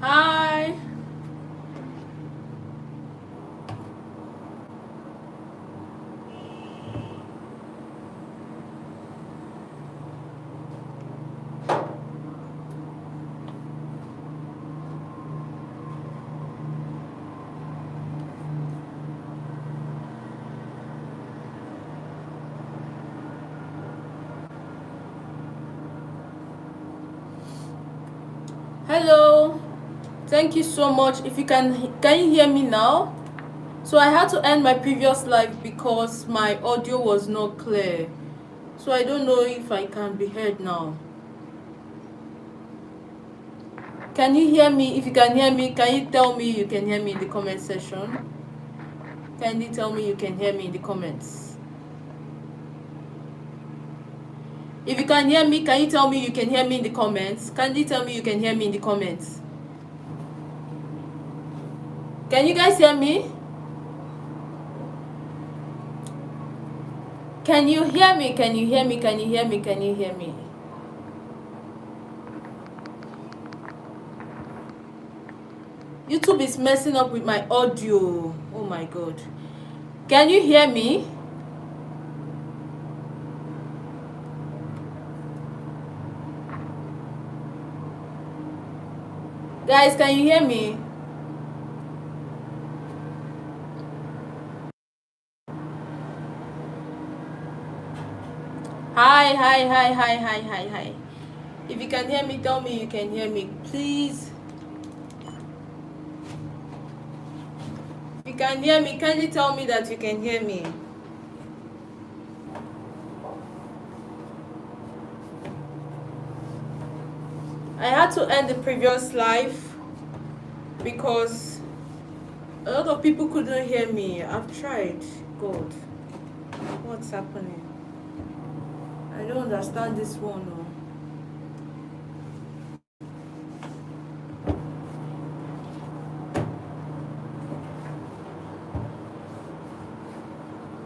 Hi. Hello. Thank you so much. If you can you hear me now? So I had to end my previous live because my audio was not clear. So I don't know if I can be heard now. Can you hear me? If you can hear me, can you tell me you can hear me in the comment section? Kindly tell me you can hear me in the comments. If you can hear me, can you tell me you can hear me in the comments? Kindly tell me you can hear me in the comments. Can you guys hear me? Can you hear me? Can you hear me? Can you hear me? Can you hear me? YouTube is messing up with my audio. Oh my god. Can you hear me? Guys, can you hear me? Hi, hi, hi, hi, hi, hi, hi. If you can hear me, tell me you can hear me, please. If you can hear me, kindly tell me that you can hear me. I had to end the previous live because a lot of people couldn't hear me. I've tried. God, what's happening? I don't understand this one. Oh.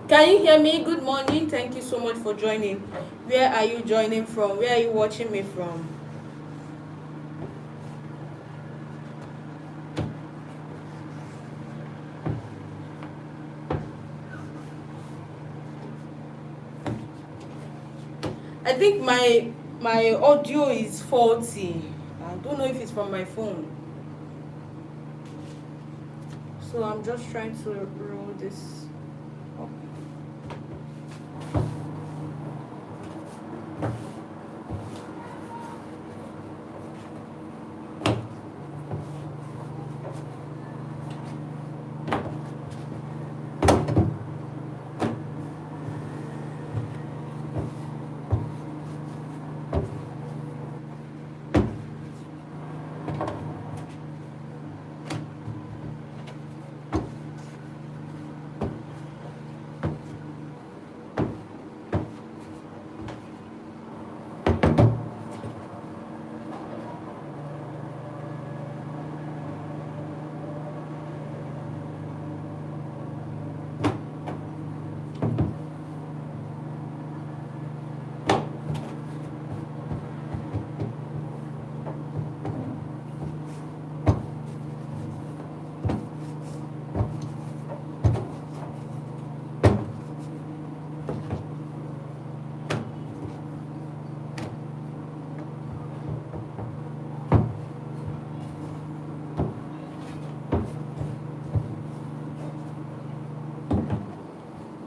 Can you hear me? Good morning. Thank you so much for joining. Where are you joining from? Where are you watching me from? I think my audio is faulty. I don't know if it's from my phone. So I'm just trying to roll this up.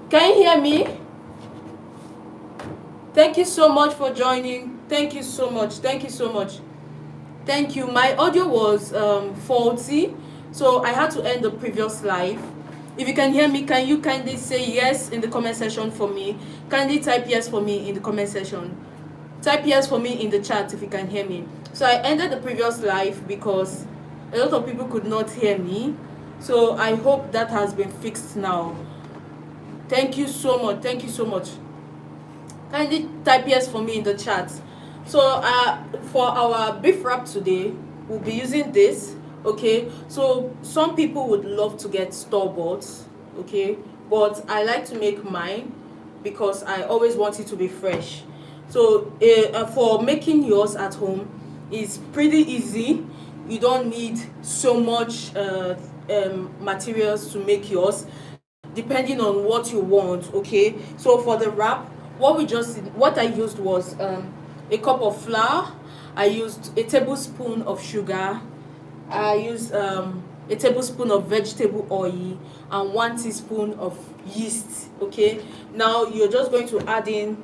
Can you hear me? Thank you so much for joining. Thank you so much. Thank you so much. Thank you. My audio was faulty, so I had to end the previous live. If you can hear me, can you kindly say yes in the comment section for me? Kindly type yes for me in the comment section. Type yes for me in the chat if you can hear me. So I ended the previous live because a lot of people could not hear me. So I hope that has been fixed now. Thank you so much. Thank you so much. Kindly type yes for me in the chat. So for our beef wrap today, we'll be using this. Okay, so some people would love to get store bought, okay, but I like to make mine because I always want it to be fresh. So for making yours at home is pretty easy. you don't need so much materials to make yours, depending on what you want. Okay, so for the wrap, what I used was a cup of flour. I used a tablespoon of sugar. I used a tablespoon of vegetable oil and 1 teaspoon of yeast. Okay, now you're just going to add in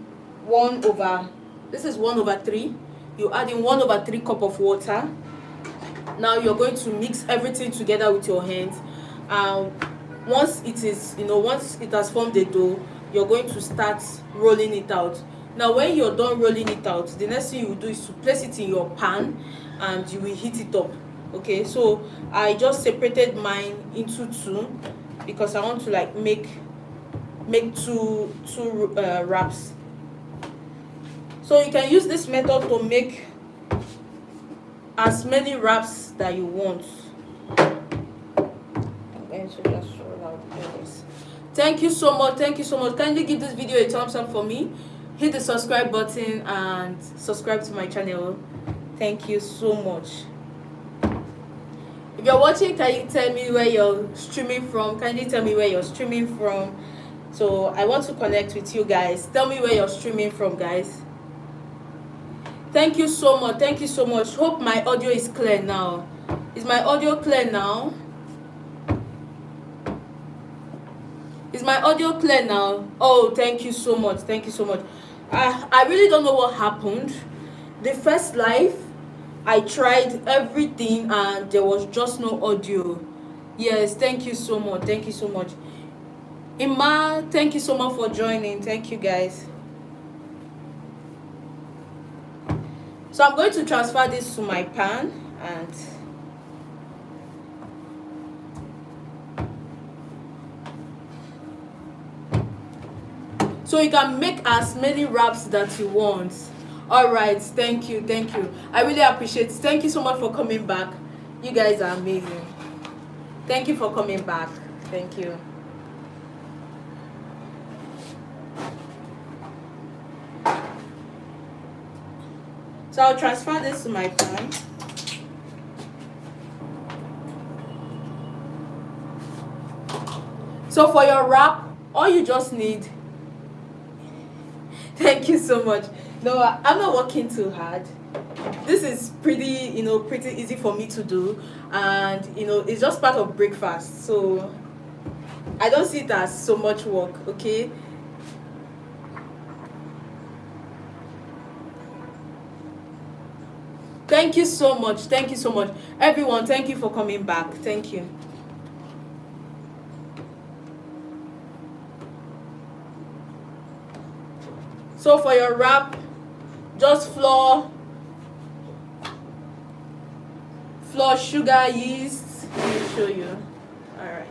1/3. You add in 1/3 cup of water. Now you're going to mix everything together with your hands. Once it has formed a dough, you're going to start rolling it out. Now when you're done rolling it out, the next thing you will do is to place it in your pan and you will heat it up. Okay, so I just separated mine into two because I want to like make two wraps. So you can use this method to make as many wraps that you want. I'm going to just roll out this. Thank you so much. Kindly give this video a thumbs up for me. Hit the subscribe button and subscribe to my channel. Thank you so much. If you're watching, can you tell me where you're streaming from? Kindly tell me where you're streaming from. So I want to connect with you guys. Tell me where you're streaming from, guys. Thank you so much. Hope my audio is clear now. Is my audio clear now? Oh, thank you so much. I really don't know what happened. The first live, I tried everything and there was just no audio. Yes, thank you so much. Ima, thank you so much for joining. Thank you, guys. So I'm going to transfer this to my pan and so you can make as many wraps that you want. All right, thank you. I really appreciate it. Thank you so much for coming back. You guys are amazing. Thank you for coming back. Thank you. So I'll transfer this to my pan. So for your wrap, all you just need. Thank you so much. No, I'm not working too hard. This is pretty easy for me to do, and it's just part of breakfast. So I don't see it as so much work. Okay. Thank you so much. Everyone, thank you for coming back. Thank you. So for your wrap, just flour, sugar, yeast. Let me show you. Alright.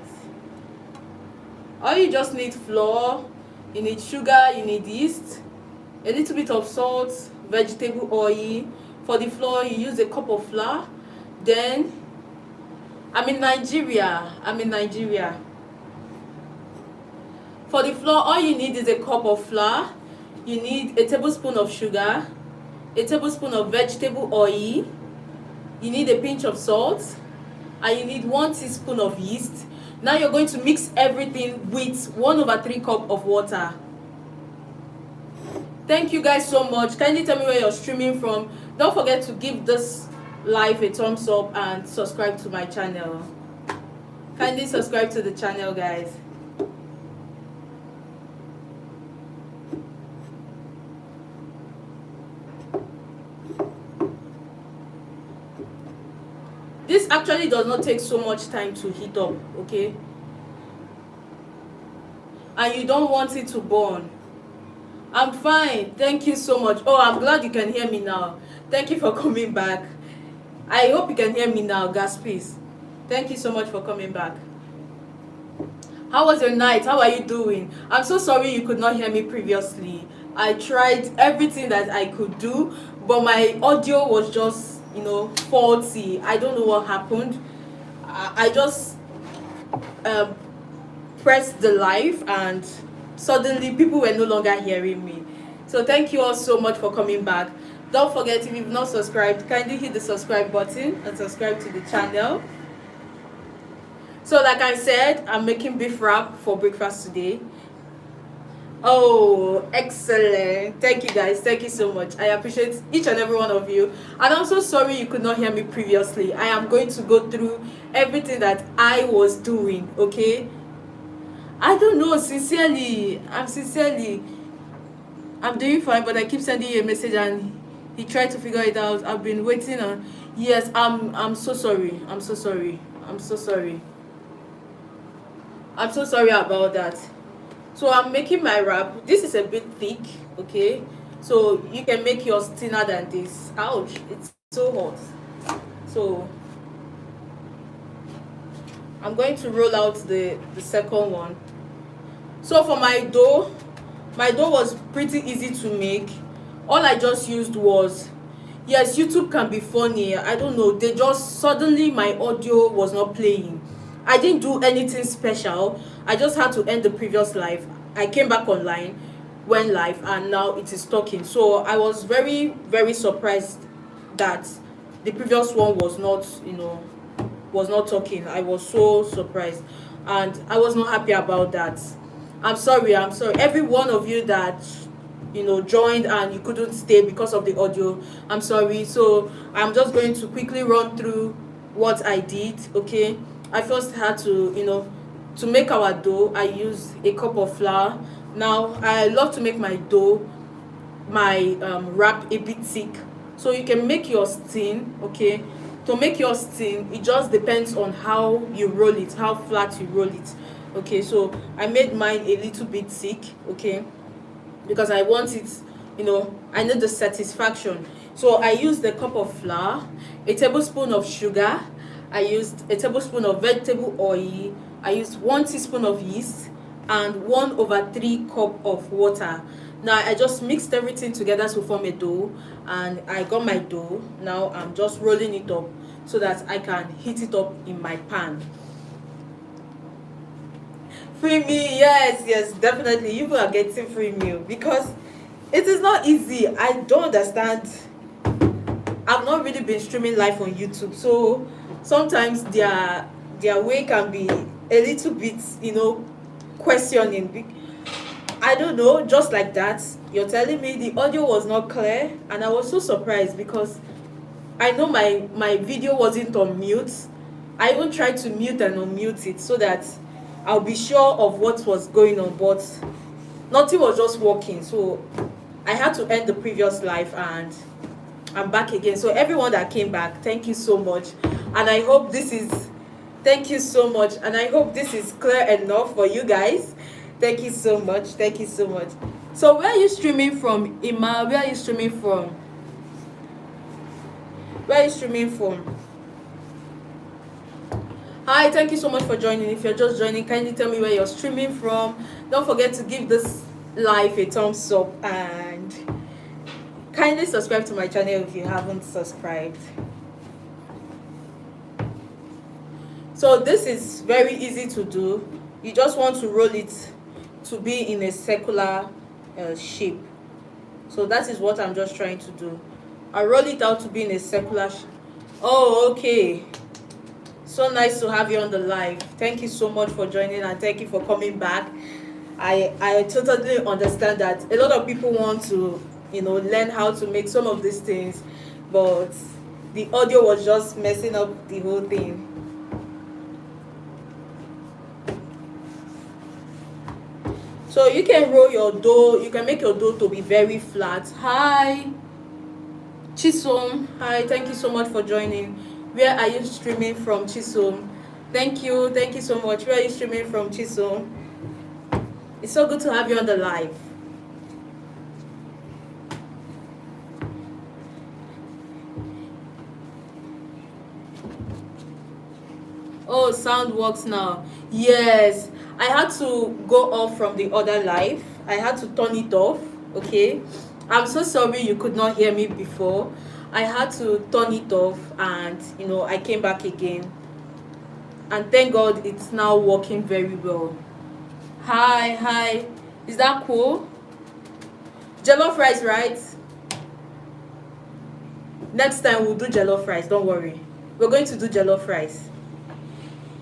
All you just need flour, you need sugar, you need yeast, a little bit of salt, vegetable oil. For the flour, you use a cup of flour. Then, I'm in Nigeria. For the flour, all you need is a cup of flour. You need a tablespoon of sugar, a tablespoon of vegetable oil. You need a pinch of salt, and you need 1 teaspoon of yeast. Now you're going to mix everything with 1/3 cup of water. Thank you guys so much. Kindly tell me where you're streaming from. Don't forget to give this live a thumbs up and subscribe to my channel. Kindly subscribe to the channel, guys. This actually does not take so much time to heat up, okay? And you don't want it to burn. I'm fine. Thank you so much. Oh, I'm glad you can hear me now. Thank you for coming back. I hope you can hear me now, guys, please. Thank you so much for coming back. How was your night? How are you doing? I'm so sorry you could not hear me previously. I tried everything that I could do, but my audio was just, faulty. I don't know what happened. I just pressed the live and suddenly people were no longer hearing me. So thank you all so much for coming back. Don't forget, if you've not subscribed, kindly hit the subscribe button and subscribe to the channel. So like I said, I'm making beef wrap for breakfast today. Oh, excellent. Thank you guys. Thank you so much. I appreciate each and every one of you. And I'm so sorry you could not hear me previously. I am going to go through everything that I was doing, okay? I don't know, sincerely. I'm doing fine, but I keep sending you a message and he tried to figure it out. I've been waiting on. Yes, I'm so sorry. I'm so sorry. I'm so sorry. I'm so sorry about that. So I'm making my wrap. This is a bit thick, okay? So you can make yours thinner than this. Ouch, it's so hot. So I'm going to roll out the second one. So for my dough was pretty easy to make. All I just used was, yes, YouTube can be funny. I don't know, they just suddenly my audio was not playing. I didn't do anything special. I just had to end the previous live. I came back online, went live, and now it is talking. So I was very, very surprised that the previous one was not, was not talking. I was so surprised and I was not happy about that. I'm sorry. Every one of you that joined and you couldn't stay because of the audio, I'm sorry. So I'm just going to quickly run through what I did, okay? I first had to to make our dough. I used a cup of flour. Now I love to make my dough, my wrap a bit thick, so you can make yours thin, okay? To make yours thin, it just depends on how you roll it, how flat you roll it, okay? So I made mine a little bit thick, okay, because I want it, I need the satisfaction. So I used a cup of flour, a tablespoon of sugar, I used a tablespoon of vegetable oil, I used 1 teaspoon of yeast, and 1/3 cup of water. Now I just mixed everything together to form a dough, and I got my dough. Now I'm just rolling it up so that I can heat it up in my pan. Free meal, yes, definitely. You are getting free meal because it is not easy. I don't understand. I've not really been streaming live on YouTube, so sometimes their way can be a little bit, questioning. I don't know, just like that. You're telling me the audio was not clear, and I was so surprised because I know my video wasn't on mute. I even tried to mute and unmute it so that I'll be sure of what was going on, but nothing was just working. So I had to end the previous live and I'm back again. So everyone that came back, thank you so much. And I hope thank you so much. And I hope this is clear enough for you guys. Thank you so much. Thank you so much. So where are you streaming from, Ima? Where are you streaming from? Where are you streaming from? Hi, thank you so much for joining. If you're just joining, kindly tell me where you're streaming from. Don't forget to give this live a thumbs up and kindly subscribe to my channel if you haven't subscribed. So this is very easy to do. You just want to roll it to be in a circular shape. So that is what I'm just trying to do. I roll it out to be in a circular shape. Oh, okay. So nice to have you on the live. Thank you so much for joining and thank you for coming back. I totally understand that a lot of people want to learn how to make some of these things, but the audio was just messing up the whole thing. So you can roll your dough, you can make your dough to be very flat. Hi Chisom, hi, thank you so much for joining. Where are you streaming from, Chisom? Thank you so much. Where are you streaming from, Chisom? It's so good to have you on the live. Oh, sound works now. Yes, I had to go off from the other live. I had to turn it off, okay? I'm so sorry you could not hear me before. I had to turn it off and I came back again. And thank God it's now working very well. Hi. Is that cool? Jollof rice, right? Next time we'll do jollof rice, don't worry. We're going to do jollof rice.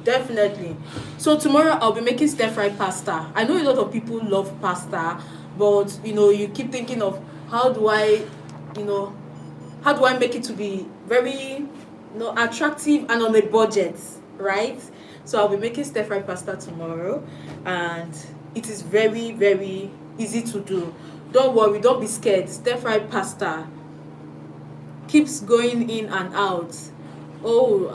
Definitely. So tomorrow I'll be making stir fry pasta. I know a lot of people love pasta, but you keep thinking of how do I, you know, how do I make it to be very, attractive and on a budget, right? So I'll be making stir fry pasta tomorrow, and it is very, very easy to do. Don't worry, don't be scared. Stir fry pasta keeps going in and out. Oh,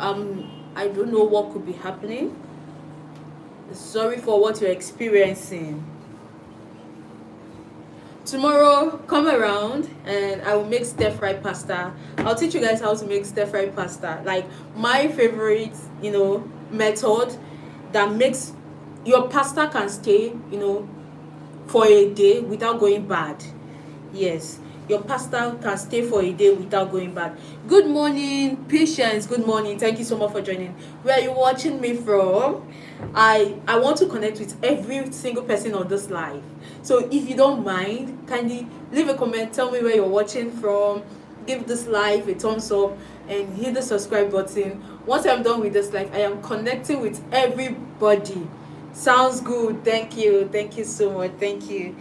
I don't know what could be happening. Sorry for what you're experiencing. Tomorrow, come around and I will make stir fry pasta. I'll teach you guys how to make stir fry pasta. Like my favorite, method that makes your pasta can stay, for a day without going bad. Yes, your pasta can stay for a day without going bad. Good morning, Patience. Good morning. Thank you so much for joining. Where are you watching me from? I want to connect with every single person on this live. So if you don't mind, kindly leave a comment, tell me where you're watching from, give this live a thumbs up, and hit the subscribe button. Once I'm done with this live, I am connecting with everybody. Sounds good. Thank you so much. Thank you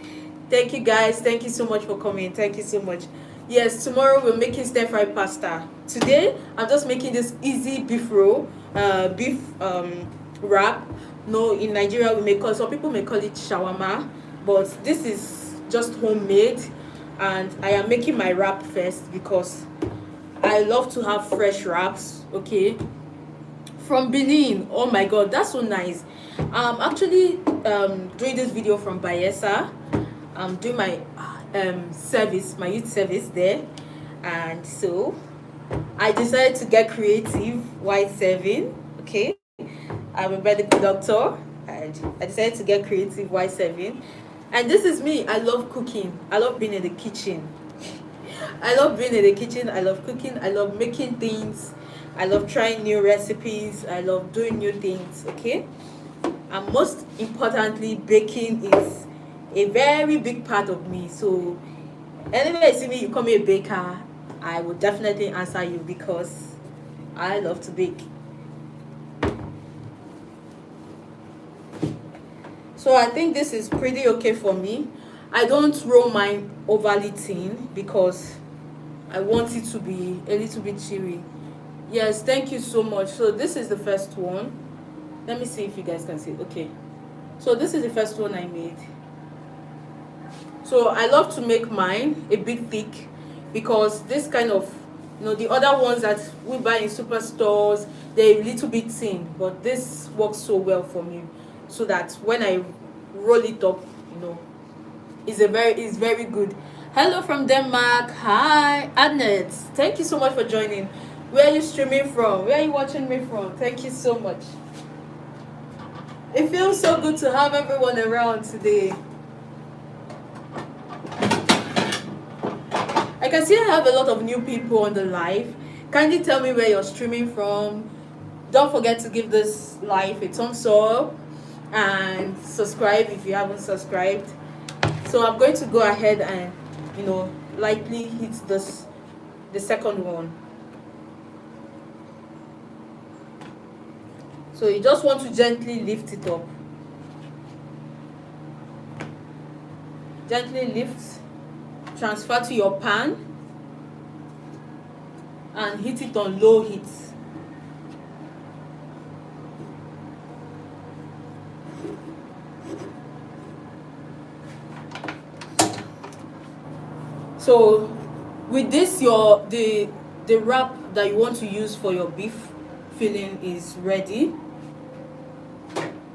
guys. Thank you so much for coming. Thank you so much. Yes, tomorrow we're making stir fry pasta. Today I'm just making this easy beef roll, beef wrap. No, in Nigeria some people may call it shawarma, but this is just homemade, and I am making my wrap first because I love to have fresh wraps. Okay, from Benin. Oh my god, that's so nice. I'm actually doing this video from Bayelsa. I'm doing my service, my youth service there, and so I decided to get creative while serving. Okay, I'm a medical doctor, and I decided to get creative while serving. And this is me. I love cooking. I love being in the kitchen. I love being in the kitchen. I love cooking. I love making things. I love trying new recipes. I love doing new things. Okay, and most importantly, baking is a very big part of me. So anywhere you see me, you call me a baker, I will definitely answer you because I love to bake. So I think this is pretty okay for me. I don't roll mine overly thin because I want it to be a little bit chewy. Yes, thank you so much. So this is the first one. Let me see if you guys can see. Okay, so this is the first one I made. So I love to make mine a bit thick because this kind of, the other ones that we buy in superstores, they're a little bit thin, but this works so well for me, so that when I roll it up, it's very good. Hello from Denmark. Hi, Annette. Thank you so much for joining. Where are you streaming from? Where are you watching me from? Thank you so much. It feels so good to have everyone around today. I can see I have a lot of new people on the live. Kindly tell me where you're streaming from. Don't forget to give this live a thumbs up and subscribe if you haven't subscribed. So I'm going to go ahead and lightly hit the second one. So you just want to gently lift it up. Gently lift, transfer to your pan and heat it on low heat. So with this, the wrap that you want to use for your beef filling is ready.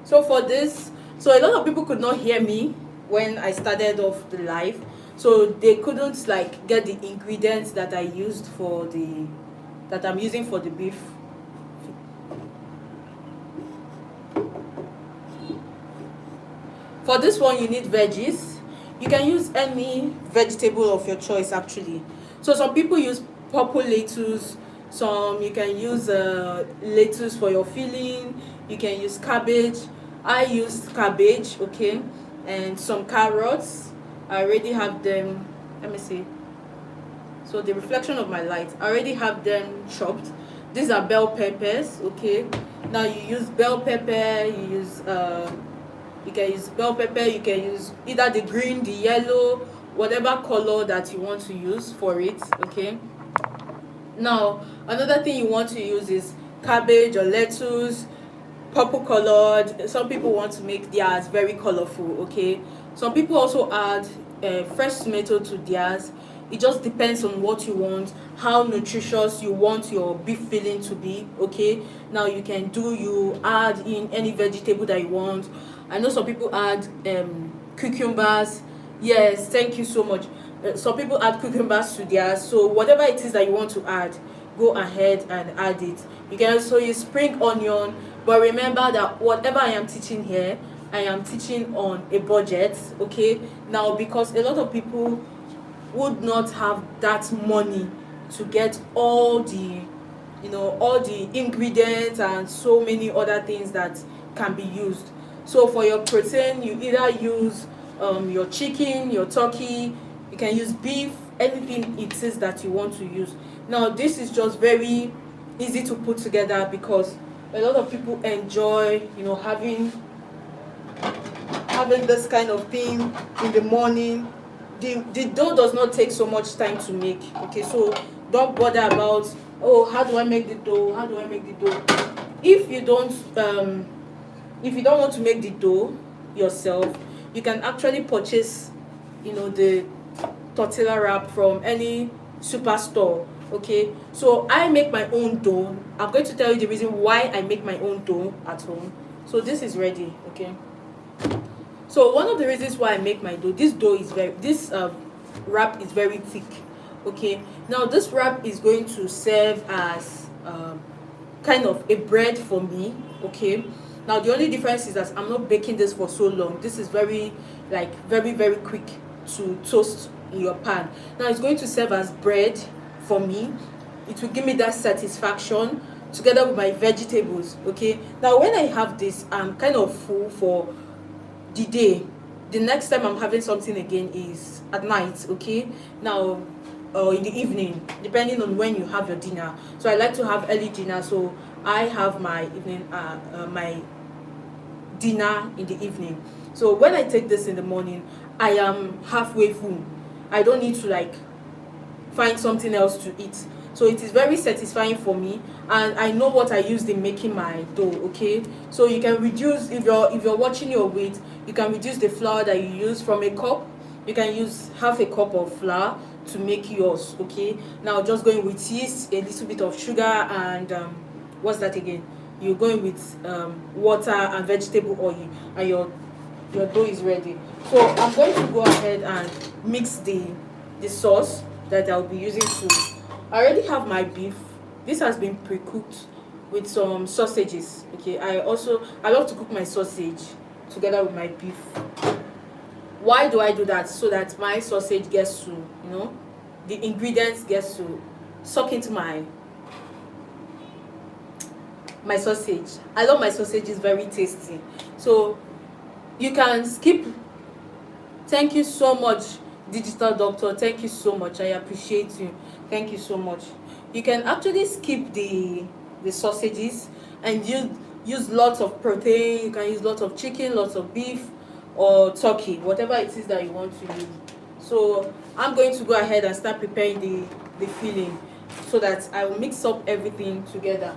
So for this, so a lot of people could not hear me when I started off the live, so they couldn't get the ingredients that I used that I'm using for the beef. For this one, you need veggies. You can use any vegetable of your choice actually. So some people use purple lettuce, you can use lettuce for your filling, you can use cabbage. I used cabbage, okay, and some carrots. I already have them. Let me see. So the reflection of my light, I already have them chopped. These are bell peppers. Okay, now you use bell pepper, you can use bell pepper, you can use either the green, the yellow, whatever color that you want to use for it. Okay, now another thing you want to use is cabbage or lettuce, purple colored. Some people want to make theirs very colorful. Okay, some people also add fresh tomato to theirs. It just depends on what you want, how nutritious you want your beef filling to be. Okay, now you add in any vegetable that you want. I know some people add cucumbers. Yes, thank you so much. Some people add cucumbers to theirs. So whatever it is that you want to add, go ahead and add it. You can also use spring onion, but remember that whatever I am teaching here, I am teaching on a budget. Okay, now because a lot of people would not have that money to get all the ingredients and so many other things that can be used. So for your protein, you either use your chicken, your turkey, you can use beef, anything it is that you want to use. Now this is just very easy to put together because a lot of people enjoy having this kind of thing in the morning. The dough does not take so much time to make. Okay, so don't bother about, oh, how do I make the dough, if you don't want to make the dough yourself, you can actually purchase the tortilla wrap from any superstore. Okay, so I make my own dough. I'm going to tell you the reason why I make my own dough at home. So this is ready. Okay, so one of the reasons why I make my dough, this wrap is very thick. Okay, now this wrap is going to serve as kind of a bread for me. Okay, now the only difference is that I'm not baking this for so long. This is very very quick to toast in your pan. Now it's going to serve as bread for me. It will give me that satisfaction together with my vegetables. Okay, now when I have this, I'm kind of full for the day. The next time I'm having something again is at night. Okay, now or in the evening, depending on when you have your dinner. So I like to have early dinner, so I have my evening my dinner in the evening. So when I take this in the morning, I am halfway full. I don't need to find something else to eat. So it is very satisfying for me, and I know what I used in making my dough. Okay, so you can reduce, if you're watching your weight, you can reduce the flour that you use from a cup. You can use half a cup of flour to make yours. Okay, now just going with yeast, a little bit of sugar, and what's that again, you're going with water and vegetable oil, and your dough is ready. So I'm going to go ahead and mix the sauce that I'll be using to. I already have my beef. This has been pre-cooked with some sausages. Okay, I love to cook my sausage together with my beef. Why do I do that? So that my sausage gets to, the ingredients gets to suck into my sausage. I love my sausage, it's very tasty. So you can skip. Thank you so much, Digital Doctor. Thank you so much. I appreciate you. Thank you so much. You can actually skip the sausages and use lots of protein. You can use lots of chicken, lots of beef or turkey, whatever it is that you want to use. So I'm going to go ahead and start preparing the filling so that I will mix up everything together.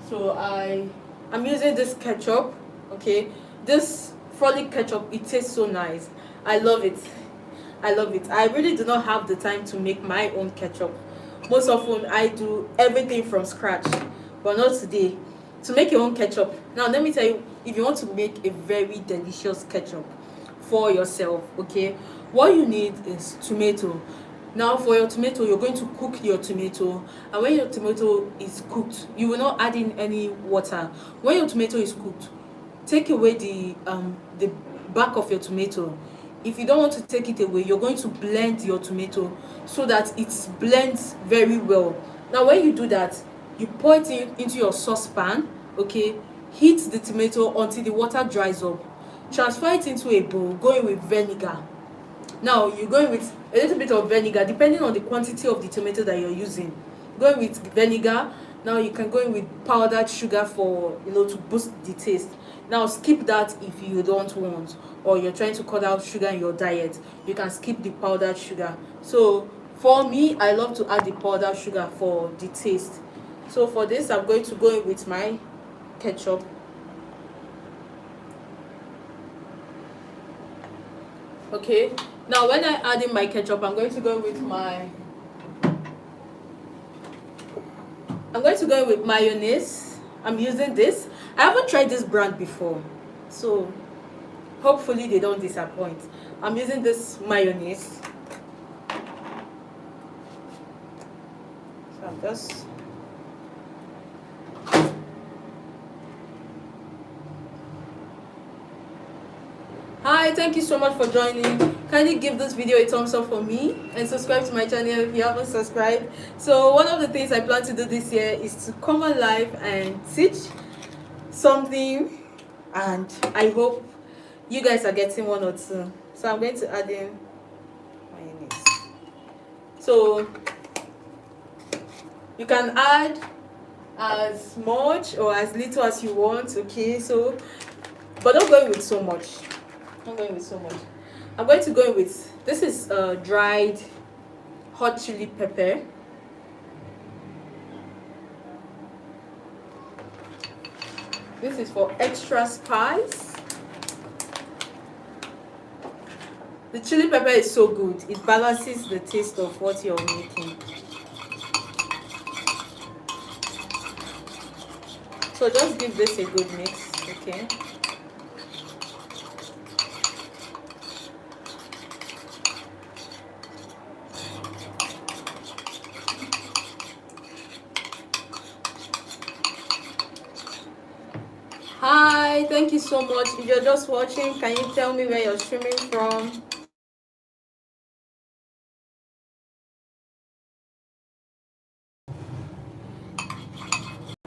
So I'm using this ketchup. Okay, this frolic ketchup, it tastes so nice. I love it. I really do not have the time to make my own ketchup. Most often I do everything from scratch, but not today. To make your own ketchup, now let me tell you, if you want to make a very delicious ketchup for yourself, okay, what you need is tomato. Now for your tomato, you're going to cook your tomato, and when your tomato is cooked, you will not add in any water. When your tomato is cooked, take away the back of your tomato. If you don't want to take it away, you're going to blend your tomato so that it blends very well. Now when you do that, you pour it into your saucepan. Okay, heat the tomato until the water dries up. Transfer it into a bowl, going with vinegar. Now you're going with a little bit of vinegar depending on the quantity of the tomato that you're using. Going with vinegar. Now you can go in with powdered sugar for, to boost the taste. Now skip that if you don't want, or you're trying to cut out sugar in your diet. You can skip the powdered sugar. So for me, I love to add the powdered sugar for the taste. So for this, I'm going to go in with my ketchup. Okay, now when I add in my ketchup, I'm going to go with mayonnaise. I'm using this. I haven't tried this brand before, so hopefully they don't disappoint. I'm using this mayonnaise. So I'm just Hi, thank you so much for joining. Kindly give this video a thumbs up for me and subscribe to my channel if you haven't subscribed. So one of the things I plan to do this year is to come on live and teach something, and I hope you guys are getting one or two. So I'm going to add in mayonnaise. So you can add as much or as little as you want, okay? So but don't go in with so much. I'm going with so much. I'm going to go in with, this is dried hot chili pepper. This is for extra spice. The chili pepper is so good. It balances the taste of what you're making. So just give this a good mix, okay? Hi, thank you so much. If you're just watching, can you tell me where you're streaming from?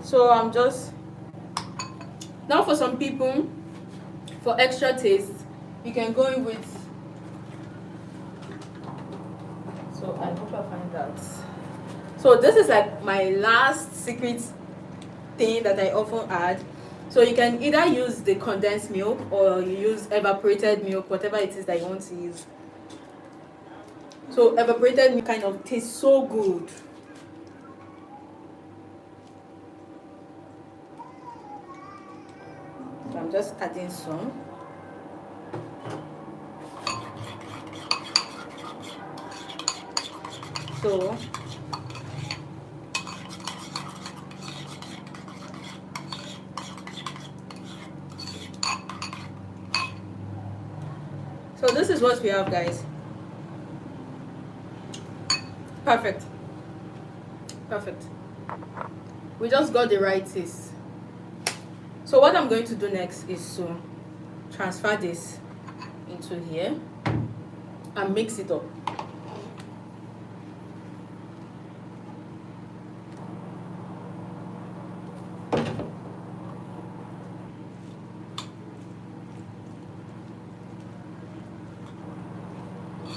So I'm just, now for some people, for extra taste, you can go in with, so I hope I find that. So this is like my last secret thing that I often add. So you can either use the condensed milk or you use evaporated milk, whatever it is that you want to use. So evaporated milk kind of tastes so good. So I'm just adding some. So this is what we have, guys. Perfect. We just got the right taste. So what I'm going to do next is to transfer this into here and mix it up.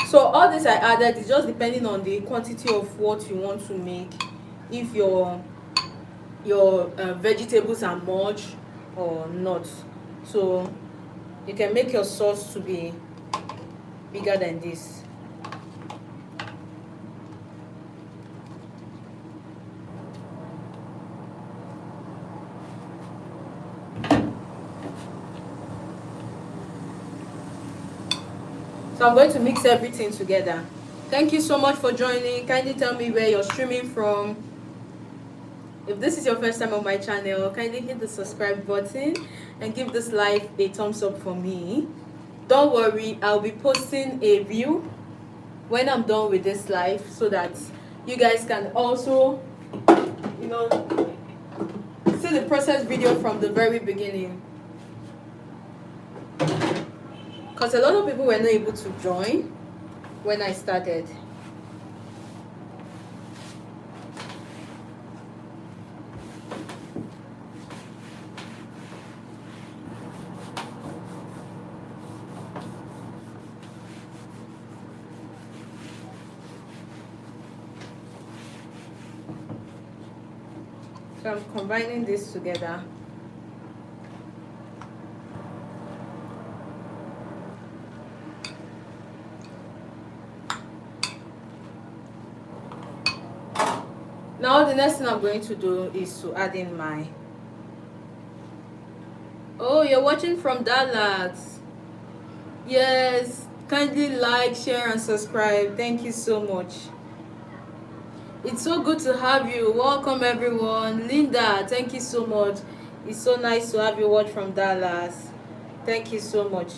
So all this I added is just depending on the quantity of what you want to make. If your vegetables are much or not. So you can make your sauce to be bigger than this. So I'm going to mix everything together. Thank you so much for joining. Kindly tell me where you're streaming from. If this is your first time on my channel, kindly hit the subscribe button and give this live a thumbs up for me. Don't worry, I'll be posting a reel when I'm done with this live so that you guys can also, see the process video from the very beginning. Because a lot of people were not able to join when I started. So I'm combining this together. Now the next thing I'm going to do is to add in my... Oh, you're watching from Dallas. Yes, kindly like, share and subscribe. Thank you so much. It's so good to have you. Welcome everyone. Linda, thank you so much. It's so nice to have you watch from Dallas. Thank you so much.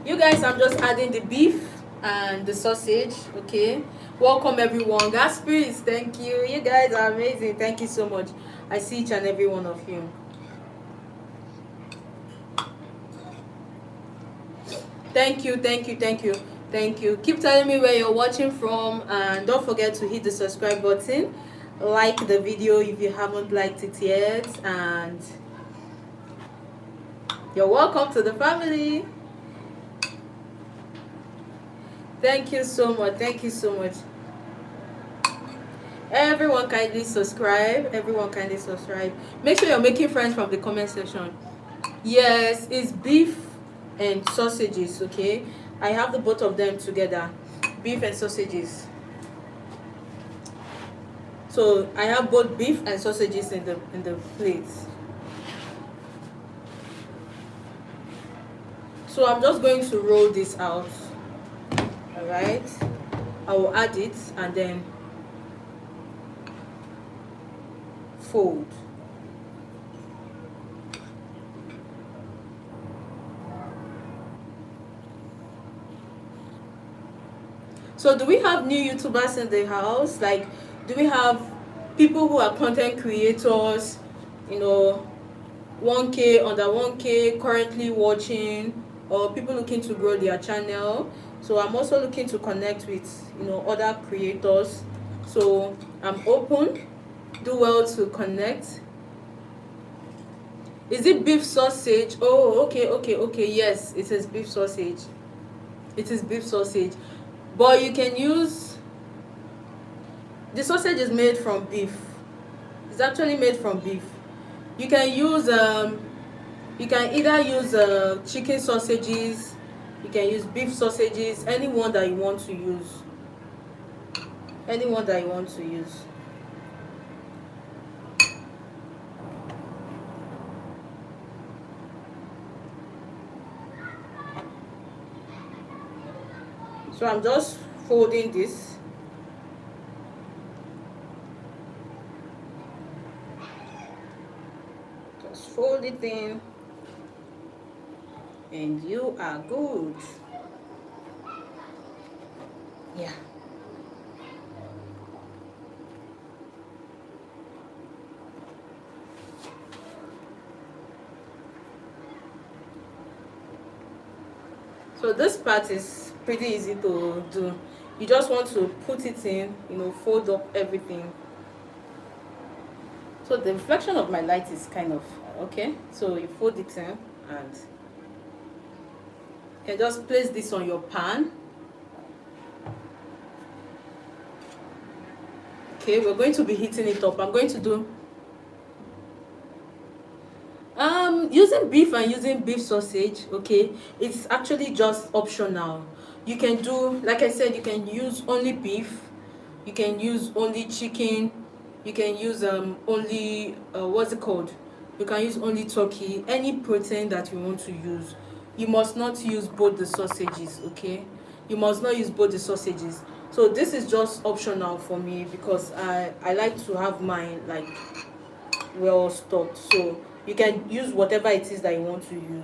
You guys, I'm just adding the beef and the sausage. Okay, welcome everyone. God spirits, thank you. You guys are amazing. Thank you so much. I see each and every one of you. Thank you, thank you, thank you, thank you. Keep telling me where you're watching from, and don't forget to hit the subscribe button, like the video if you haven't liked it yet, and you're welcome to the family. Thank you so much. Thank you so much. Everyone kindly subscribe. Everyone kindly subscribe. Make sure you're making friends from the comment section. Yes, it's beef and sausages, okay? I have the both of them together. Beef and sausages. So I have both beef and sausages in the plates. So I'm just going to roll this out. Alright. I will add it and then fold. So do we have new YouTubers in the house? Like, do we have people who are content creators, you know, 1K, under 1K, currently watching, or people looking to grow their channel? So I'm also looking to connect with, you know, other creators. So I'm open. Do well to connect. Is it beef sausage? Oh, okay. Yes, it is beef sausage. It is beef sausage. But you can use... The sausage is made from beef. It's actually made from beef. You can use you can either use chicken sausages, you can use beef sausages, anyone that you want to use. Anyone that you want to use. So I'm just folding this. Just fold it in and you are good. Yeah. So this part is pretty easy to do. You just want to put it in, you know, fold up everything. So the reflection of my light is kind of okay. So you fold it in and you can just place this on your pan. Okay, we're going to be heating it up. I'm going to do using beef and using beef sausage. Okay, it's actually just optional. You can do, like I said, you can use only beef, you can use only chicken, you can use only what's it called, you can use only turkey, any protein that you want to use. You must not use both the sausages. Okay, you must not use both the sausages. So this is just optional for me because I like to have mine like well stocked. So you can use whatever it is that you want to use.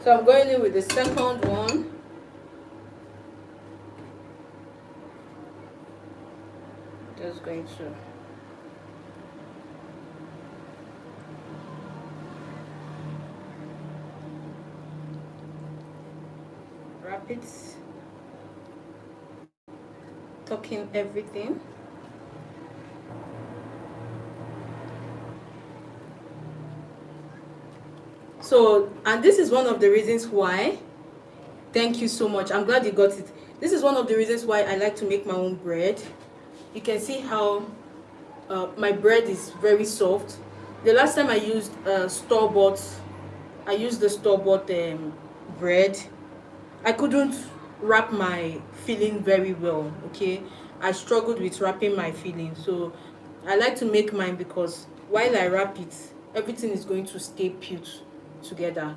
So I'm going in with the second one. Just going to wrap it, tuck in everything. So, and this is one of the reasons why, thank you so much, I'm glad you got it. This is one of the reasons why I like to make my own bread. You can see how my bread is very soft. The last time I used store-bought, I used the store-bought bread, I couldn't wrap my filling very well, okay? I struggled with wrapping my filling. So I like to make mine because while I wrap it, everything is going to stay put together.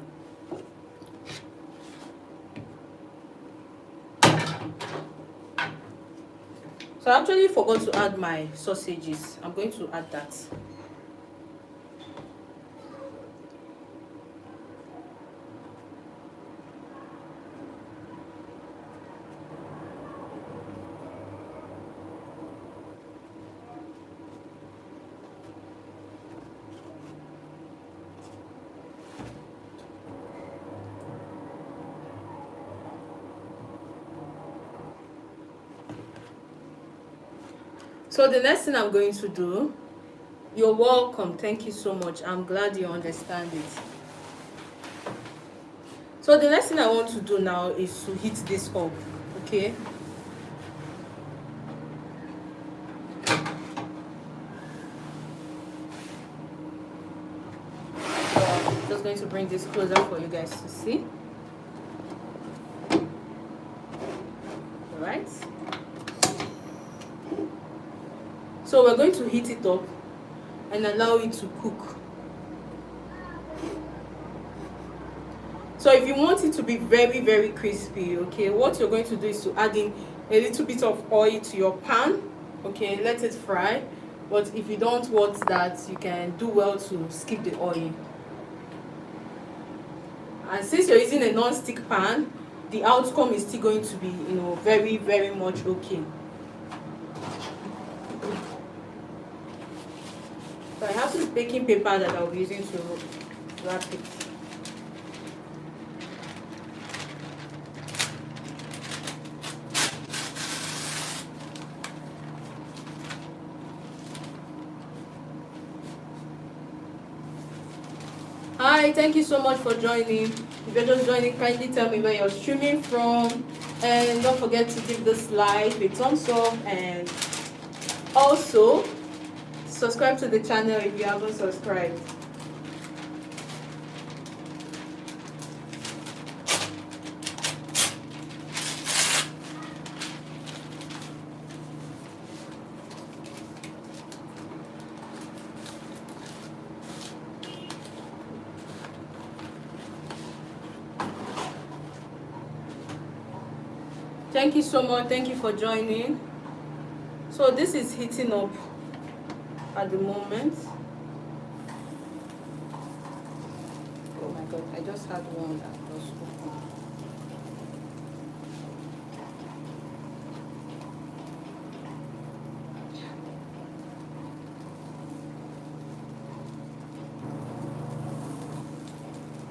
So I actually forgot to add my sausages. I'm going to add that. So the next thing I'm going to do, you're welcome, thank you so much. I'm glad you understand it. So the next thing I want to do now is to heat this up, okay? I'm just going to bring this closer for you guys to see. All right. So we're going to heat it up and allow it to cook. So if you want it to be very, very crispy, okay, what you're going to do is to add in a little bit of oil to your pan, okay, let it fry. But if you don't want that, you can do well to skip the oil. And since you're using a non-stick pan, the outcome is still going to be, very, very much okay. So I have some baking paper that I'll be using to wrap it. Hi, thank you so much for joining. If you're just joining, kindly tell me where you're streaming from, and don't forget to give this live a thumbs up, and also subscribe to the channel if you haven't subscribed. Thank you so much. Thank you for joining. So this is heating up at the moment. Oh my god, I just had one that was open.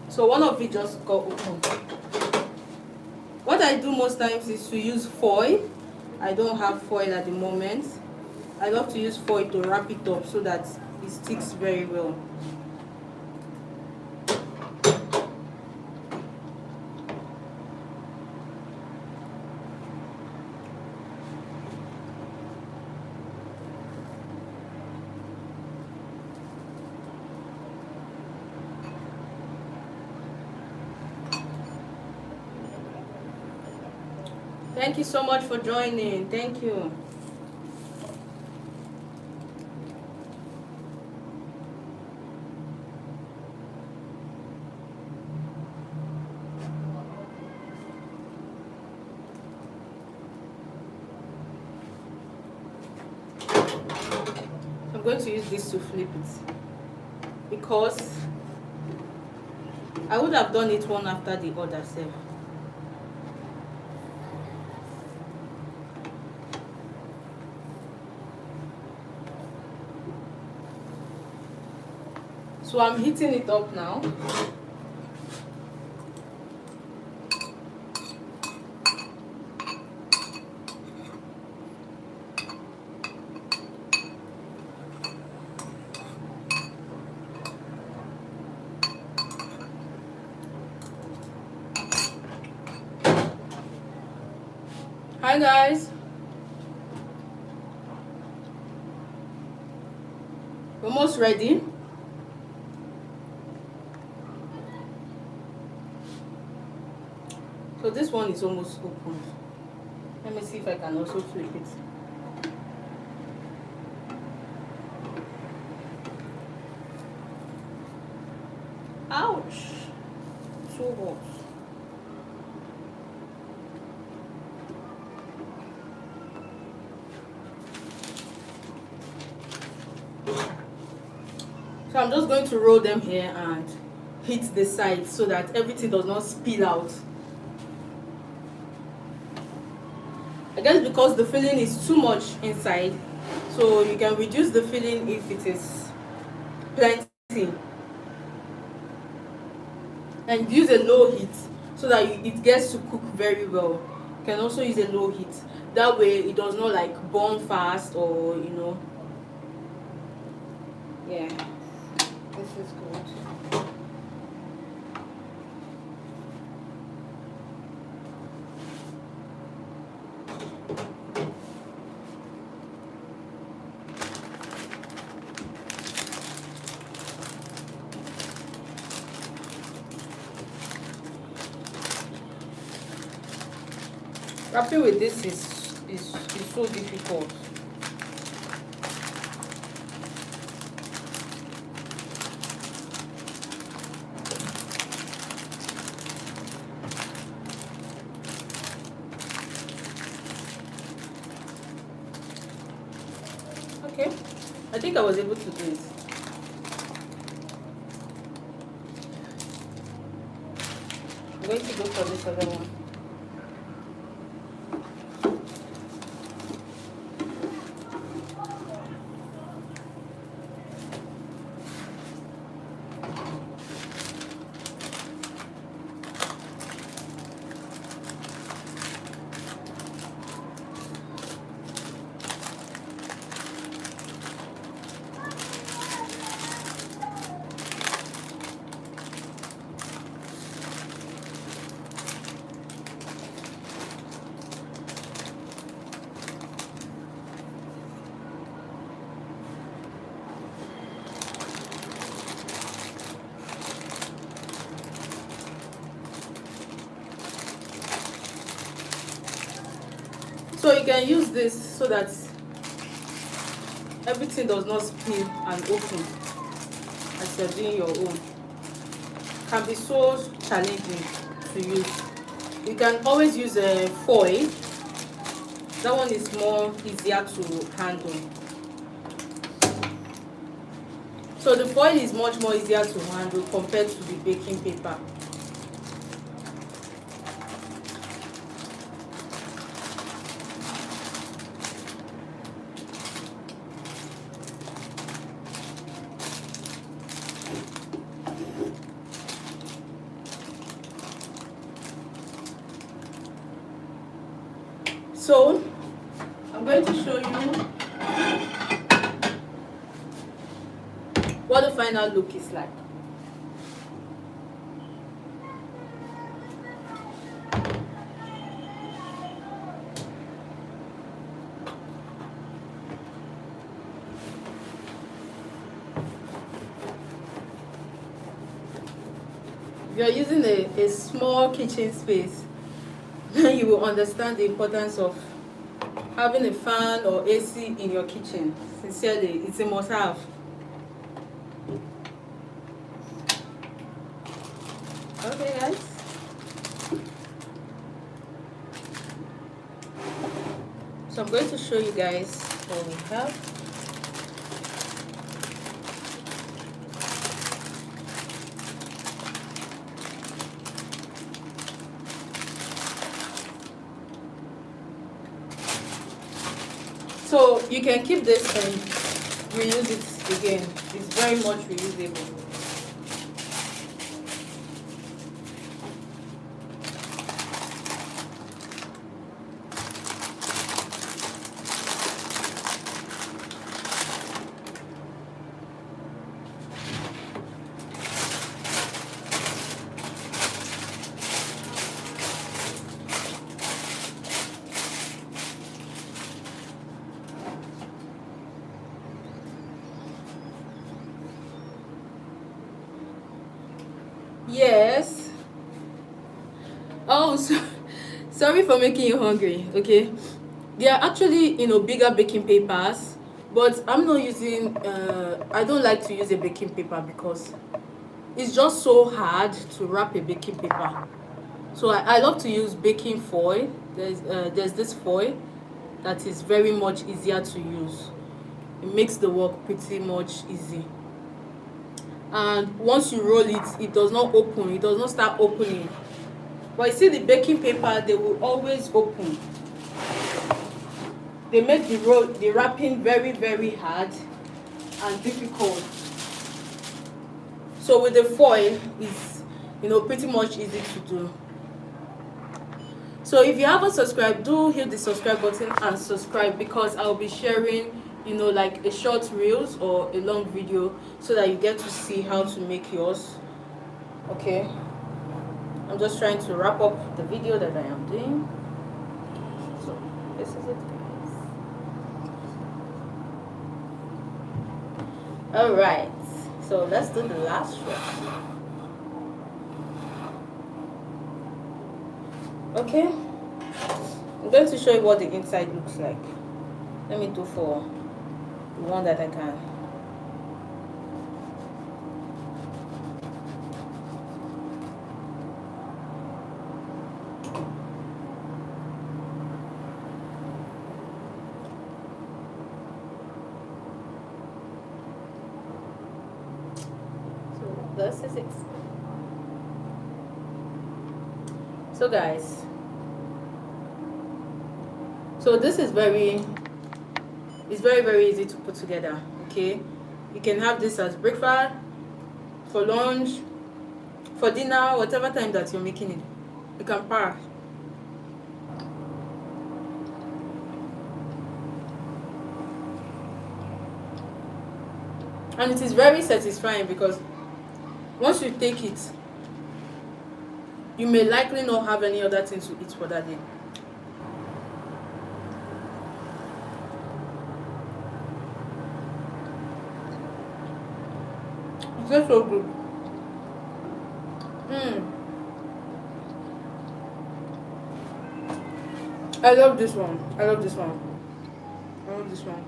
So one of it just got open. What I do most times is to use foil. I don't have foil at the moment. I love to use foil to wrap it up so that it sticks very well. Thank you so much for joining. Thank you. I'm going to use this to flip it because I would have done it one after the other self. So I'm heating it up now. Hi guys, almost ready. So this one is almost open. Let me see if I can also flip it. Ouch! So hot. So I'm just going to roll them here and hit the sides so that everything does not spill out. I guess because the filling is too much inside, so you can reduce the filling if it is plenty. And use a low heat so that it gets to cook very well. You can also use a low heat. That way it does not like burn fast or yeah. This is good. Wrapping with this is so difficult. Okay, I think I was able to do it. I'm going to go for this other one. So you can use this so that everything does not spill and open as you're doing your own. Can be so challenging to use. You can always use a foil. That one is more easier to handle. So the foil is much more easier to handle compared to the baking paper. So I'm going to show you what the final look is like. If you're using a small kitchen space, then you will understand the importance of having a fan or AC in your kitchen. Sincerely, it's a must-have. Okay, guys. So I'm going to show you guys what we have. So you can keep this and reuse it again. It's very much reusable. Yes. Oh, so, sorry for making you hungry. Okay, they are actually, bigger baking papers, but I'm not using. I don't like to use a baking paper because it's just so hard to wrap a baking paper. So I love to use baking foil. There's this foil that is very much easier to use. It makes the work pretty much easy. And once you roll it, it does not open. It does not start opening. But you see the baking paper, they will always open. They make the wrapping very, very hard and difficult. So with the foil, it's pretty much easy to do. So if you haven't subscribed, do hit the subscribe button and subscribe, because I'll be sharing like a short reels or a long video, so that you get to see how to make yours. Okay, I'm just trying to wrap up the video that I am doing. So this is it, guys. All right, so let's do the last one. Okay, I'm going to show you what the inside looks like. Let me do for the one that I can. So this is it. So guys, so this is it's very easy to put together. Okay, you can have this as breakfast, for lunch, for dinner, whatever time that you're making it, you can pack. And it is very satisfying, because once you take it, you may likely not have any other thing to eat for that day. It tastes so good. I love this one. I love this one. I love this one.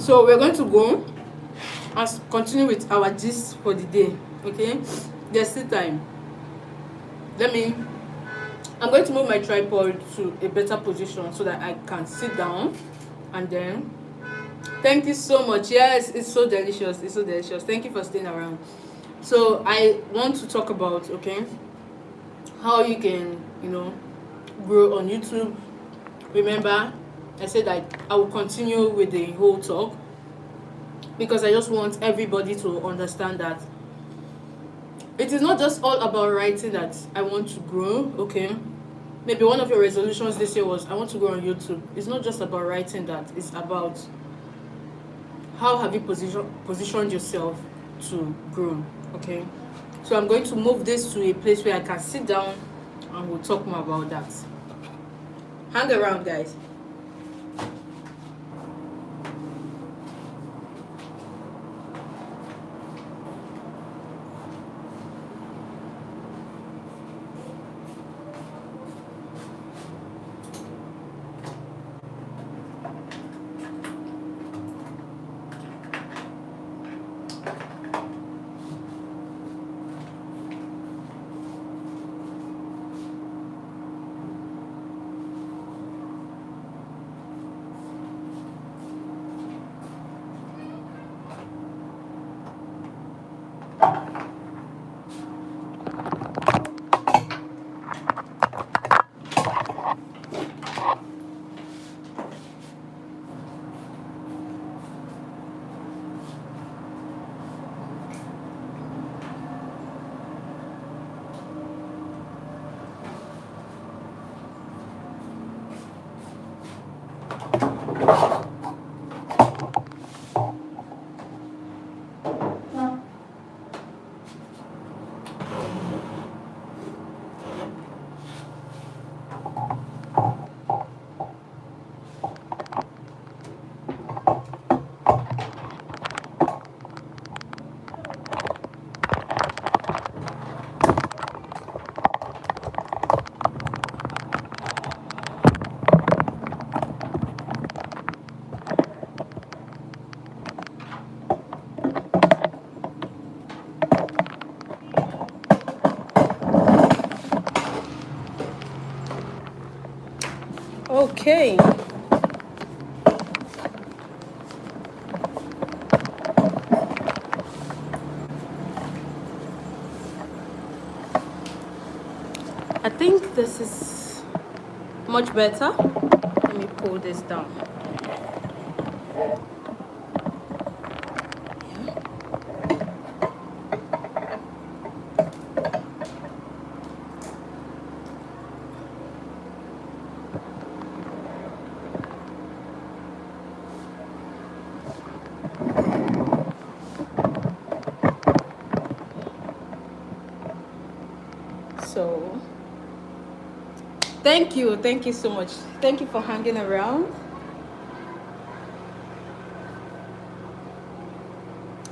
So we're going to go and continue with our gist for the day. Okay, there's still time. I'm going to move my tripod to a better position so that I can sit down. And then, thank you so much. Yes, it's so delicious. It's so delicious. Thank you for staying around. So I want to talk about, okay, how you can grow on YouTube. Remember, I said that I will continue with the whole talk, because I just want everybody to understand that it is not just all about writing that I want to grow. Okay, maybe one of your resolutions this year was, I want to grow on YouTube. It's not just about writing that. It's about how have you positioned yourself to grow. Okay, so I'm going to move this to a place where I can sit down and we'll talk more about that. Hang around, guys. Okay. I think this is much better. Let me pull this down. So thank you so much. Thank you for hanging around.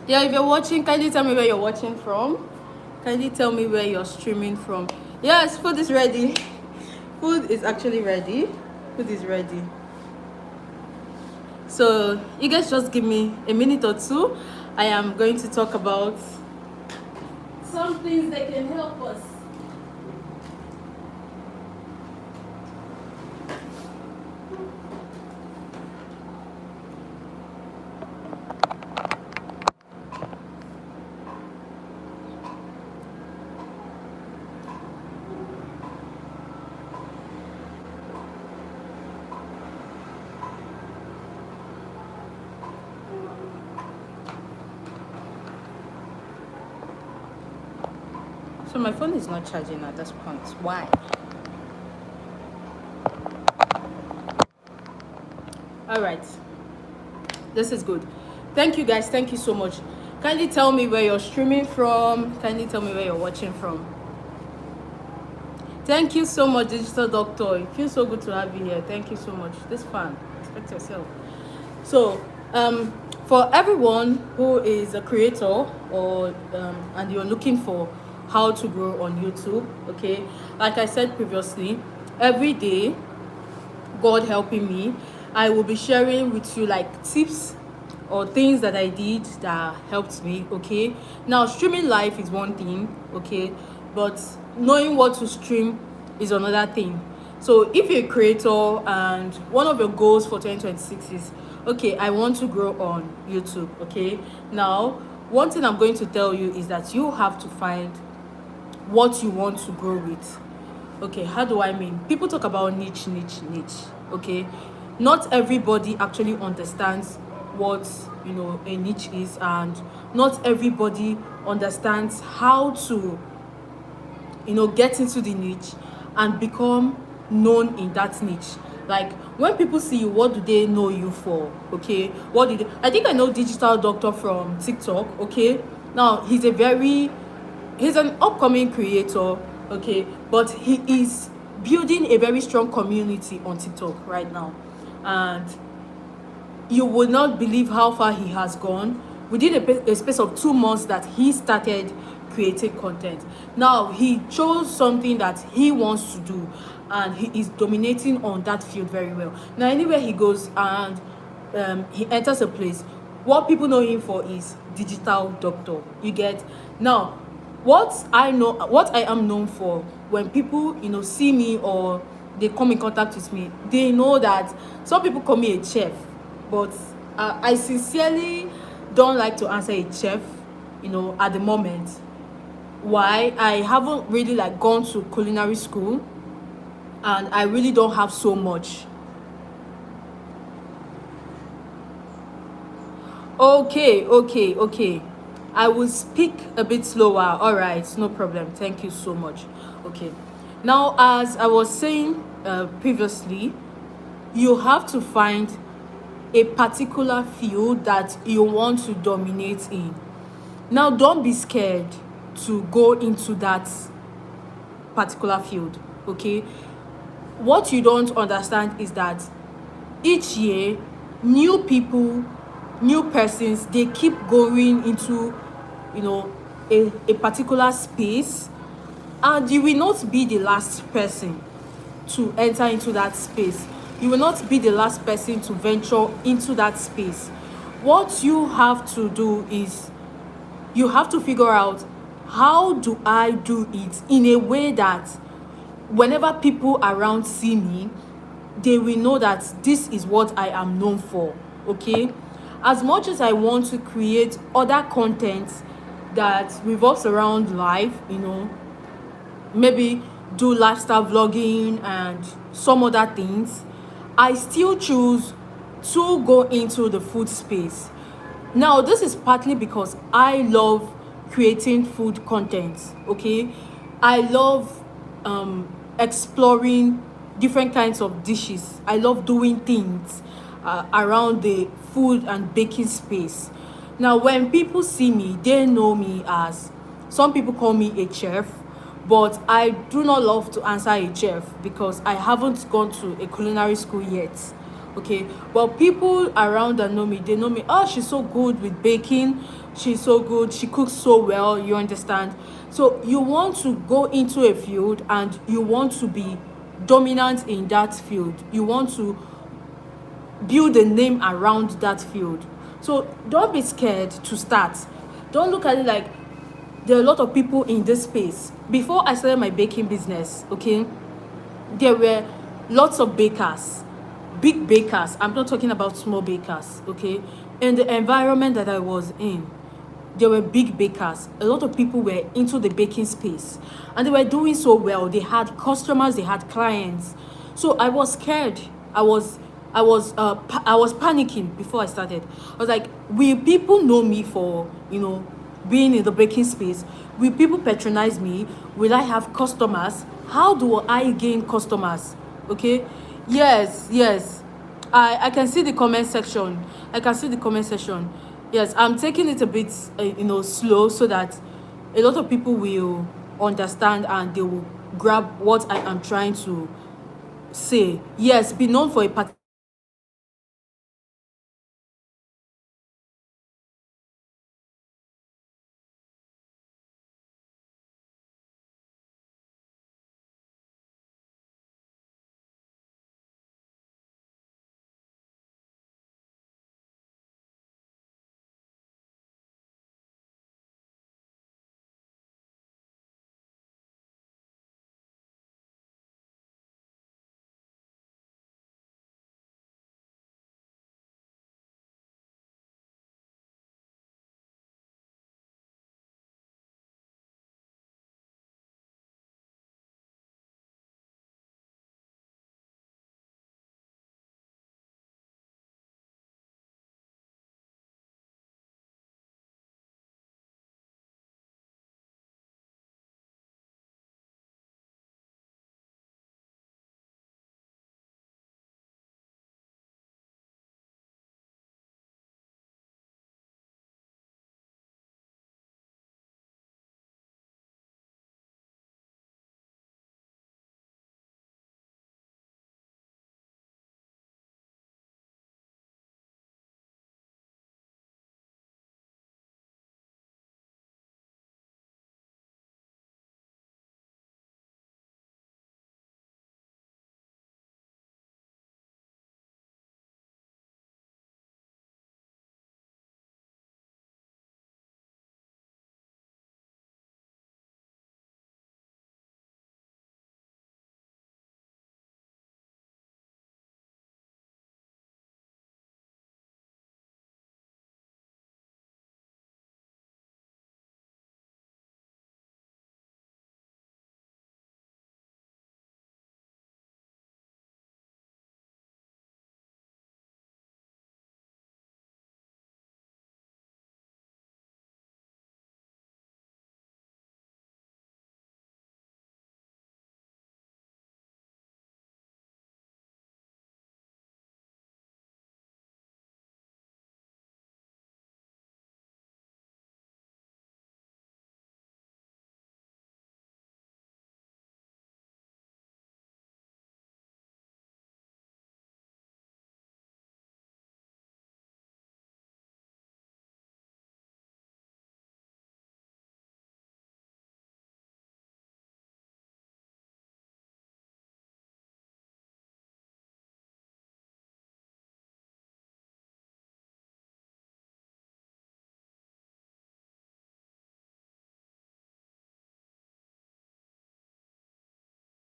Yeah, if you're watching, kindly tell me where you're watching from. Kindly tell me where you're streaming from. Yes, food is ready. Food is actually ready. Food is ready. So you guys just give me a minute or two. I am going to talk about some things that can help us. So my phone is not charging at this point. Why? All right. This is good. Thank you guys. Thank you so much. Kindly tell me where you're streaming from. Kindly tell me where you're watching from. Thank you so much, Digital Doctor. It feels so good to have you here. Thank you so much. This fan. Respect yourself. So, for everyone who is a creator or and you're looking for how to grow on YouTube, okay, like I said previously, every day, God helping me, I will be sharing with you like tips or things that I did that helped me, okay. Now streaming live is one thing, okay, but knowing what to stream is another thing. So if you're a creator and one of your goals for 2026 is, okay, I want to grow on YouTube, okay, now one thing I'm going to tell you is that you have to find what you want to grow with. Okay, how do I mean? People talk about niche, okay. Not everybody actually understands what, you know, a niche is, and not everybody understands how to, you know, get into the niche and become known in that niche. Like when people see you, what do they know you for? Okay, what did I think I know Digital Doctor from TikTok, okay. Now he's an upcoming creator, okay, but he is building a very strong community on TikTok right now, and you will not believe how far he has gone within a space of 2 months that he started creating content. Now he chose something that he wants to do, and he is dominating on that field very well. Now anywhere he goes and he enters a place, what people know him for is Digital Doctor. You get? Now what I am known for, when people, you know, see me or they come in contact with me, they know that some people call me a chef, but I sincerely don't like to answer a chef, you know, at the moment. Why? I haven't really like gone to culinary school, and I really don't have so much. Okay. I will speak a bit slower. All right, no problem. Thank you so much. Okay. Now, as I was saying previously, you have to find a particular field that you want to dominate in. Now, don't be scared to go into that particular field, okay? What you don't understand is that each year, new people, new persons, they keep going into, you know, a particular space, and you will not be the last person to enter into that space. You will not be the last person to venture into that space. What you have to do is you have to figure out, how do I do it in a way that whenever people around see me, they will know that this is what I am known for. Okay, as much as I want to create other content that revolves around life, maybe do lifestyle vlogging and some other things, I still choose to go into the food space. Now, this is partly because I love creating food content. Okay, I love exploring different kinds of dishes. I love doing things around the food and baking space. Now, when people see me, they know me as, some people call me a chef, but I do not love to answer a chef because I haven't gone to a culinary school yet. Okay, but people around that know me, they know me, oh, she's so good with baking, she's so good, she cooks so well, you understand? So you want to go into a field and you want to be dominant in that field, you want to build a name around that field. So don't be scared to start. Don't look at it like there are a lot of people in this space. Before I started my baking business, okay, there were lots of bakers, big bakers. I'm not talking about small bakers, okay? In the environment that I was in, there were big bakers. A lot of people were into the baking space and they were doing so well. They had customers, they had clients. So I was scared. I was panicking before I started. I was like, will people know me for, being in the baking space? Will people patronize me? Will I have customers? How do I gain customers? Okay, yes, I can see the comment section. Yes, I'm taking it a bit slow so that a lot of people will understand and they will grab what I am trying to say. Yes, be known for a